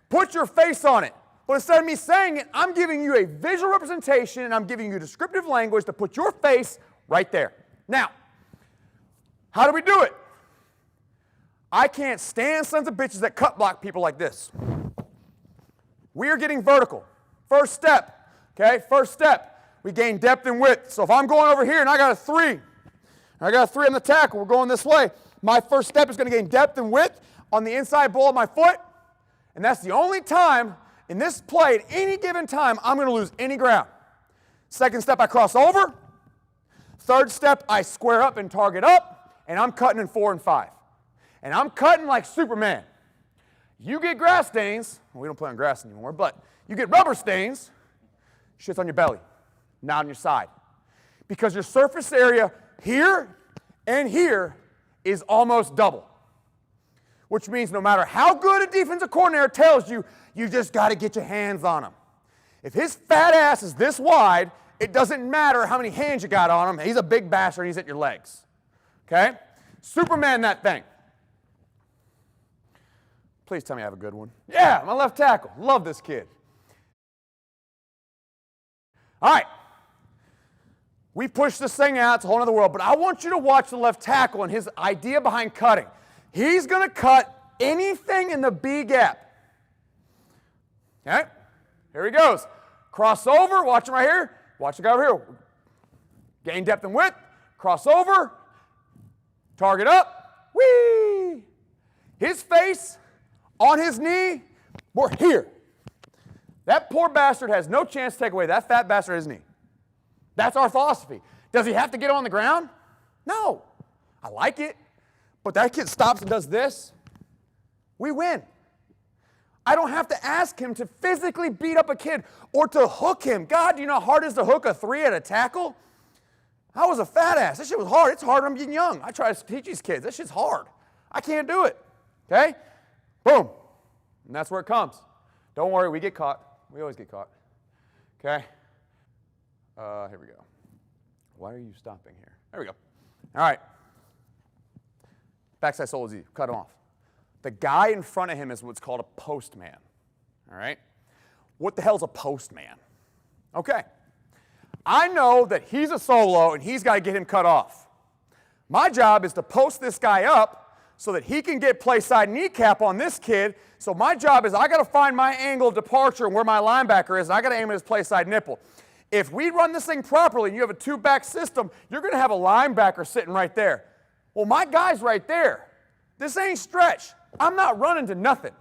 Put your face on it. But instead of me saying it, I'm giving you a visual representation and I'm giving you descriptive language to put your face right there. Now, how do we do it? I can't stand sons of bitches that cut block people like this. We are getting vertical. First step, okay? First step, we gain depth and width. So if I'm going over here and I got a 3 on the tackle, we're going this way, my first step is going to gain depth and width on the inside ball of my foot, and that's the only time in this play, at any given time, I'm going to lose any ground. Second step, I cross over. Third step, I square up and target up, and I'm cutting in 4 and 5. And I'm cutting like Superman. You get grass stains, well, we don't play on grass anymore, but you get rubber stains, shit's on your belly, not on your side. Because your surface area here and here is almost double. Which means no matter how good a defensive coordinator tells you, you just got to get your hands on him. If his fat ass is this wide, it doesn't matter how many hands you got on him. He's a big bastard and he's at your legs. Okay? Superman that thing. Please tell me I have a good one. Yeah, my left tackle. Love this kid. All right. We pushed this thing out. It's a whole other world. But I want you to watch the left tackle and his idea behind cutting. He's going to cut anything in the B gap. Okay? Here he goes. Cross over. Watch him right here. Watch the guy over here. Gain depth and width, cross over, target up, whee! His face on his knee, we're here. That poor bastard has no chance to take away that fat bastard his knee. That's our philosophy. Does he have to get on the ground? No. I like it. But that kid stops and does this. We win. I don't have to ask him to physically beat up a kid or to hook him. God, do you know how hard it is to hook a 3 at a tackle? I was a fat ass. That shit was hard. It's hard when I'm getting young. I try to teach these kids. That shit's hard. I can't do it. Okay? Boom. And that's where it comes. Don't worry, we get caught. We always get caught. Okay? Here we go. Why are you stopping here? There we go. All right. Backside solo is easy. Cut him off. The guy in front of him is what's called a postman. All right? What the hell's a postman? Okay. I know that he's a solo and he's got to get him cut off. My job is to post this guy up so that he can get play side kneecap on this kid. So my job is I got to find my angle of departure and where my linebacker is, and I got to aim at his play side nipple. If we run this thing properly and you have a 2-back system, you're going to have a linebacker sitting right there. Well, my guy's right there. This ain't stretch. I'm not running to nothing.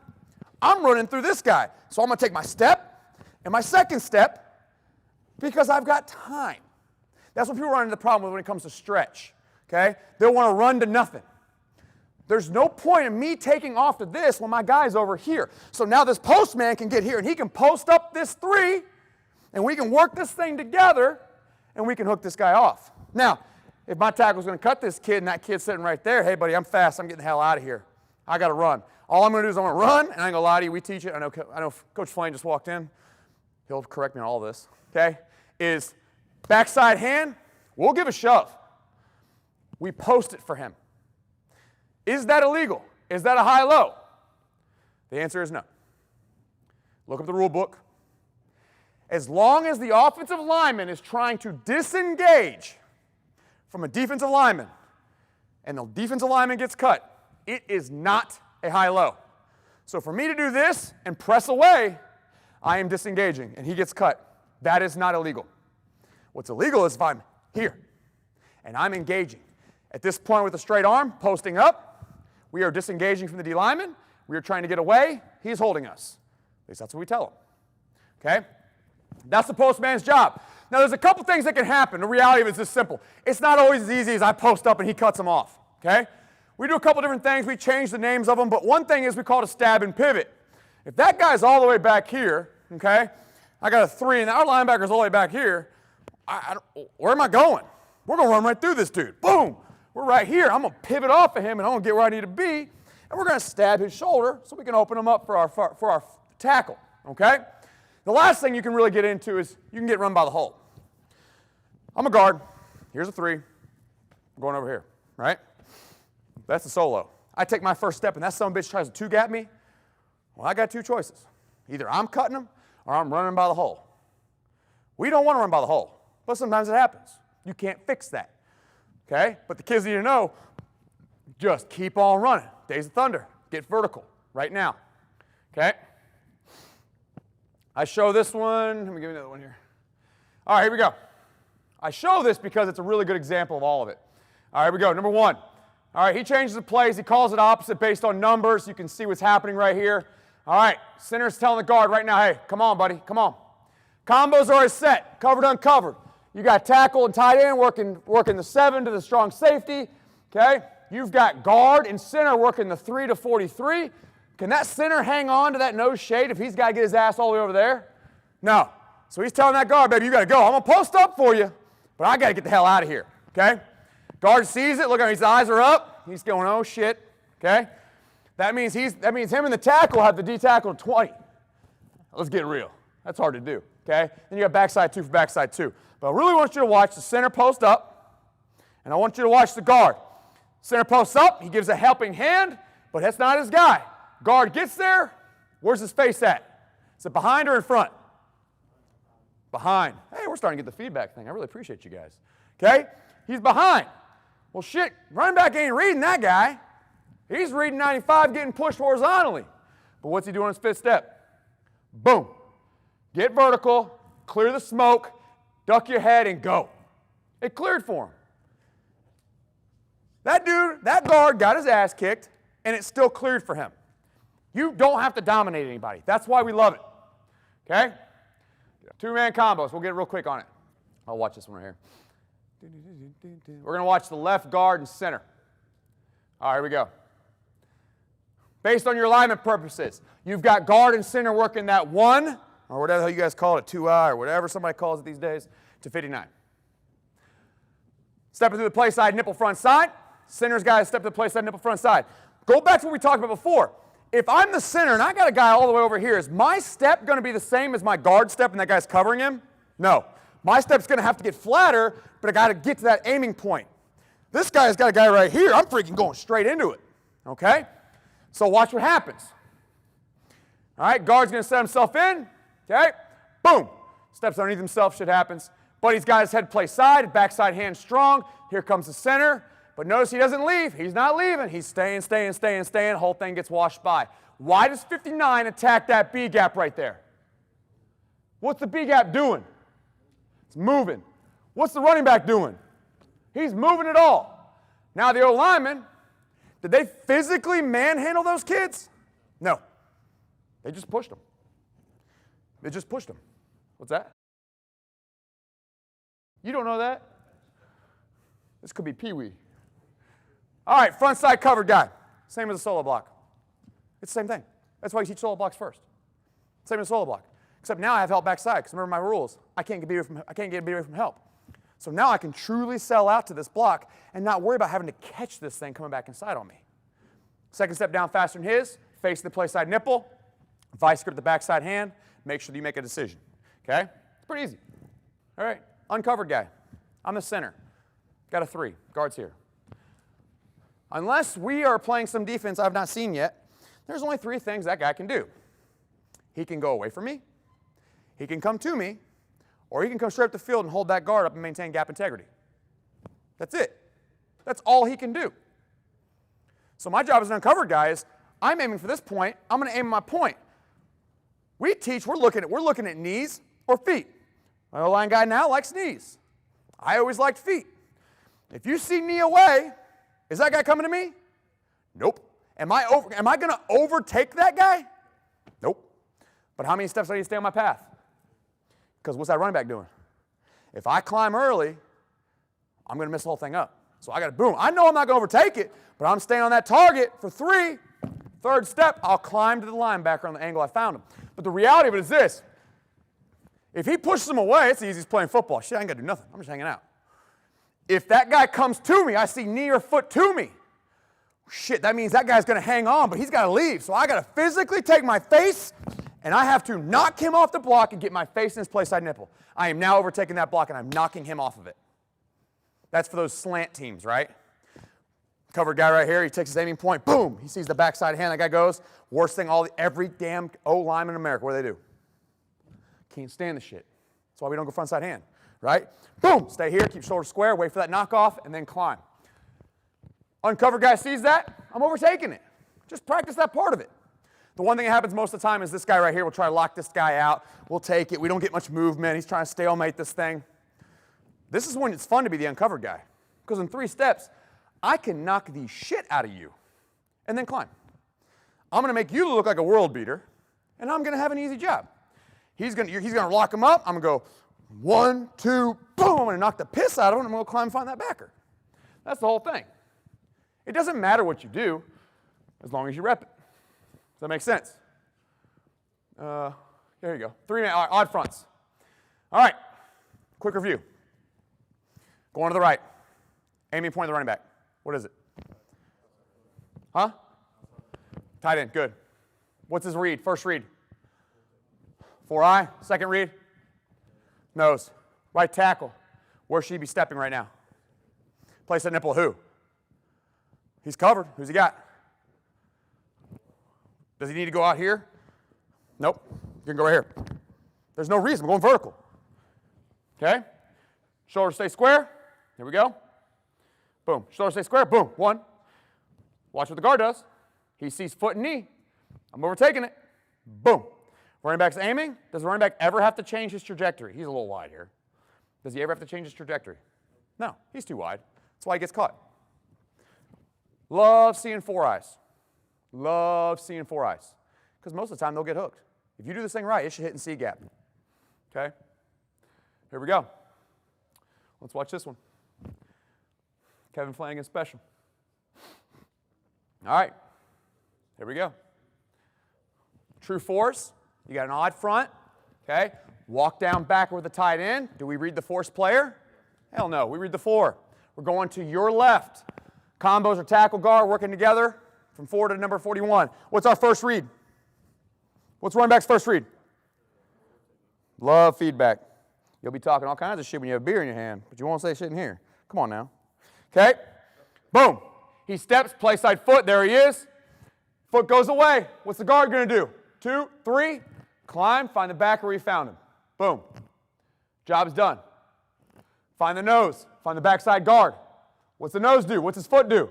I'm running through this guy. So I'm going to take my step and my second step because I've got time. That's what people run into the problem with when it comes to stretch. Okay? They'll want to run to nothing. There's no point in me taking off to this when my guy's over here. So now this postman can get here and he can post up this 3 and we can work this thing together and we can hook this guy off. Now, if my tackle's going to cut this kid and that kid's sitting right there, hey, buddy, I'm fast. I'm getting the hell out of here. I got to run. All I'm going to do is I'm going to run, and I ain't going to lie to you. We teach it. I know Coach Flane just walked in. He'll correct me on all this, okay? Is backside hand, we'll give a shove. We post it for him. Is that illegal? Is that a high-low? The answer is no. Look up the rule book. As long as the offensive lineman is trying to disengage from a defensive lineman and the defensive lineman gets cut, it is not a high-low. So for me to do this and press away, I am disengaging and he gets cut. That is not illegal. What's illegal is if I'm here and I'm engaging. At this point with a straight arm, posting up, we are disengaging from the D lineman. We are trying to get away. He's holding us. At least that's what we tell him. Okay? That's the postman's job. Now, there's a couple things that can happen. The reality of it is this simple. It's not always as easy as I post up and he cuts them off. Okay? We do a couple different things. We change the names of them, but one thing is we call it a stab and pivot. If that guy's all the way back here, okay, I got a 3 and our linebacker's all the way back here, where am I going? We're going to run right through this dude. Boom! We're right here. I'm going to pivot off of him and I'm going to get where I need to be, and we're going to stab his shoulder so we can open him up for our tackle, okay? The last thing you can really get into is you can get run by the hole. I'm a guard. Here's a 3. I'm going over here, right? That's a solo. I take my first step and that son of a bitch tries to 2-gap me. Well, I got 2 choices. Either I'm cutting him or I'm running by the hole. We don't want to run by the hole, but sometimes it happens. You can't fix that, okay? But the kids need to know, just keep on running. Days of Thunder, get vertical right now, okay? I show this one. Let me give you another one here. All right, here we go. I show this because it's a really good example of all of it. All right, here we go. Number 1. All right, he changes the plays. He calls it opposite based on numbers. You can see what's happening right here. All right, center's telling the guard right now, hey, come on, buddy, come on. Combos are already set, covered, uncovered. You got tackle and tight end working the 7 to the strong safety, okay? You've got guard and center working the 3 to 43. Can that center hang on to that nose shade if he's got to get his ass all the way over there? No. So he's telling that guard, baby, you got to go. I'm going to post up for you, but I got to get the hell out of here, okay? Guard sees it. Look at him. His eyes are up. He's going, oh, shit, okay? That means him and the tackle have the D tackle 20. Let's get real. That's hard to do, okay? Then you got backside 2 for backside 2. But I really want you to watch the center post up, and I want you to watch the guard. Center posts up. He gives a helping hand, but that's not his guy. Guard gets there. Where's his face at? Is it behind or in front? Behind. Hey, we're starting to get the feedback thing. I really appreciate you guys. Okay? He's behind. Well, shit, running back ain't reading that guy. He's reading 95 getting pushed horizontally. But what's he doing on his 5th step? Boom. Get vertical, clear the smoke, Duck your head and go. It cleared for him. That dude, that guard got his ass kicked, and it still cleared for him. You don't have to dominate anybody. That's why we love it. Okay? Two-man combos. We'll get real quick on it. I'll watch this one right here. We're going to watch the left guard and center. All right, here we go. Based on your alignment purposes, you've got guard and center working that 1, or whatever the hell you guys call it, 2I, or whatever somebody calls it these days, to 59. Stepping through the play side, nipple front side. Center's got to step to the play side, nipple front side. Go back to what we talked about before. If I'm the center and I got a guy all the way over here, is my step going to be the same as my guard step and that guy's covering him? No. My step's going to have to get flatter, but I got to get to that aiming point. This guy's got a guy right here. I'm freaking going straight into it. Okay? So watch what happens. All right, guard's going to set himself in. Okay? Boom. Steps underneath himself, shit happens. But he's got his head play side, backside hand strong. Here comes the center. But notice he doesn't leave. He's not leaving. He's staying. Whole thing gets washed by. Why does 59 attack that B gap right there? What's the B gap doing? It's moving. What's the running back doing? He's moving it all. Now the O-lineman, did they physically manhandle those kids? No. They just pushed them. They just pushed them. What's that? You don't know that? This could be Pee-wee. All right, front side covered guy. Same as a solo block. It's the same thing. That's why you teach solo blocks first. Same as a solo block. Except now I have help backside, because remember my rules. I can't get away from help. So now I can truly sell out to this block and not worry about having to catch this thing coming back inside on me. Second step down faster than his, face the play side nipple, vice grip the backside hand, make sure that you make a decision. Okay? It's pretty easy. All right, uncovered guy. I'm the center. Got a 3. Guard's here. Unless we are playing some defense I've not seen yet, there's only 3 things that guy can do. He can go away from me, he can come to me, or he can come straight up the field and hold that guard up and maintain gap integrity. That's it. That's all he can do. So my job as an uncovered guy is, I'm aiming for this point, I'm going to aim at my point. We teach, we're looking at knees or feet. My O-line guy now likes knees. I always liked feet. If you see knee away, is that guy coming to me? Nope. Am I going to overtake that guy? Nope. But how many steps do I need to stay on my path? Because what's that running back doing? If I climb early, I'm going to mess the whole thing up. So I got to boom. I know I'm not going to overtake it, but I'm staying on that target for 3. Third step, I'll climb to the linebacker on the angle I found him. But the reality of it is this. If he pushes him away, it's the easiest playing football. Shit, I ain't got to do nothing. I'm just hanging out. If that guy comes to me, I see knee or foot to me. Shit, that means that guy's going to hang on, but he's got to leave. So I got to physically take my face, and I have to knock him off the block and get my face in his play side nipple. I am now overtaking that block, and I'm knocking him off of it. That's for those slant teams, right? Covered guy right here, he takes his aiming point, boom, he sees the backside hand, that guy goes. Worst thing, every damn O-lineman in America, what do they do? Can't stand the shit. That's why we don't go front side hand, right? Boom, stay here, keep shoulders square, wait for that knockoff, and then climb. Uncovered guy sees that, I'm overtaking it. Just practice that part of it. The one thing that happens most of the time is this guy right here will try to lock this guy out. We'll take it. We don't get much movement. He's trying to stalemate this thing. This is when it's fun to be the uncovered guy. Because in 3 steps, I can knock the shit out of you and then climb. I'm going to make you look like a world beater, and I'm going to have an easy job. He's going to lock him up. I'm going to go 1, 2, boom. I'm going to knock the piss out of him, and I'm going to climb and find that backer. That's the whole thing. It doesn't matter what you do as long as you rep it. Does that make sense? There you go. 3-man odd fronts. All right. Quick review. Going to the right. Aiming point of the running back. What is it? Huh? Tight end. Good. What's his read? First read. 4-eye. Second read. Nose. Right tackle. Where should he be stepping right now? Place that nipple. Who? He's covered. Who's he got? Does he need to go out here? Nope. You can go right here. There's no reason. We're going vertical. Okay? Shoulders stay square. Here we go. Boom. Shoulders stay square. Boom. 1. Watch what the guard does. He sees foot and knee. I'm overtaking it. Boom. Running back's aiming. Does the running back ever have to change his trajectory? He's a little wide here. Does he ever have to change his trajectory? No, he's too wide. That's why he gets caught. Love seeing four eyes. Love seeing four eyes. Because most of the time they'll get hooked. If you do this thing right, it should hit in C gap. Okay? Here we go. Let's watch this one. Kevin Flanagan special. All right. Here we go. True force. You got an odd front. Okay? Walk down back with the tight end. Do we read the force player? Hell no. We read the four. We're going to your left. Combos are tackle guard working together from 4 to number 41. What's our first read? What's running back's first read? Love feedback. You'll be talking all kinds of shit when you have beer in your hand, but you won't say shit in here. Come on now. Okay? Boom. He steps, play side foot. There he is. Foot goes away. What's the guard going to do? 2, 3, climb, find the back where he found him. Boom. Job's done. Find the nose. Find the backside guard. What's the nose do? What's his foot do?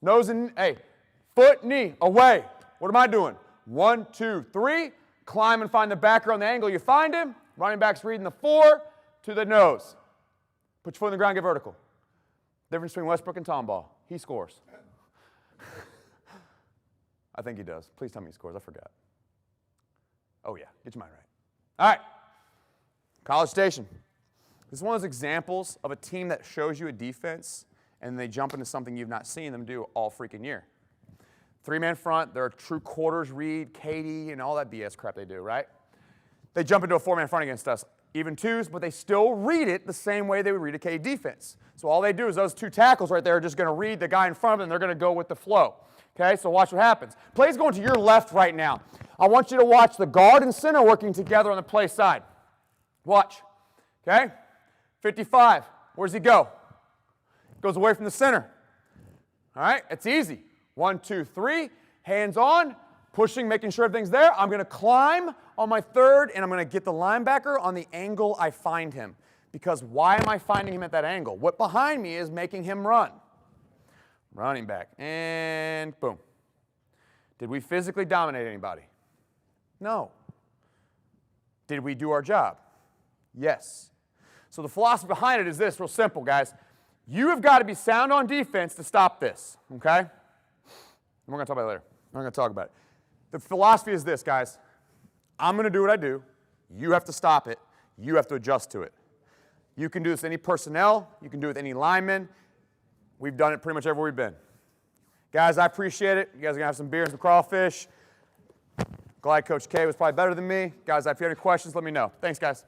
Nose and, hey, foot, knee, away. What am I doing? 1, 2, 3. Climb and find the backer on the angle you find him. Running back's reading the 4 to the nose. Put your foot on the ground, get vertical. Difference between Westbrook and Tomball. He scores. I think he does. Please tell me he scores. I forgot. Oh, yeah. Get your mind right. All right. College Station. This is one of those examples of a team that shows you a defense and they jump into something you've not seen them do all freaking year. 3-man front. They're a true quarters read, Katie, and all that BS crap they do, right? They jump into a 4-man front against us. Even twos, but they still read it the same way they would read a K defense. So all they do is those 2 tackles right there are just going to read the guy in front of them, and they're going to go with the flow. Okay, so watch what happens. Play's going to your left right now. I want you to watch the guard and center working together on the play side. Watch. Okay? 55. Where does he go? Goes away from the center. All right, it's easy. 1, 2, 3. Hands on. Pushing, making sure everything's there. I'm going to climb on my third, and I'm going to get the linebacker on the angle I find him. Because why am I finding him at that angle? What behind me is making him run? Running back. And boom. Did we physically dominate anybody? No. Did we do our job? Yes. So the philosophy behind it is this, real simple, guys. You have got to be sound on defense to stop this, okay? And we're going to talk about it later. I'm going to talk about it. The philosophy is this, guys. I'm going to do what I do. You have to stop it. You have to adjust to it. You can do this with any personnel. You can do it with any lineman. We've done it pretty much everywhere we've been. Guys, I appreciate it. You guys are going to have some beer and some crawfish. Glad Coach K was probably better than me. Guys, if you have any questions, let me know. Thanks, guys.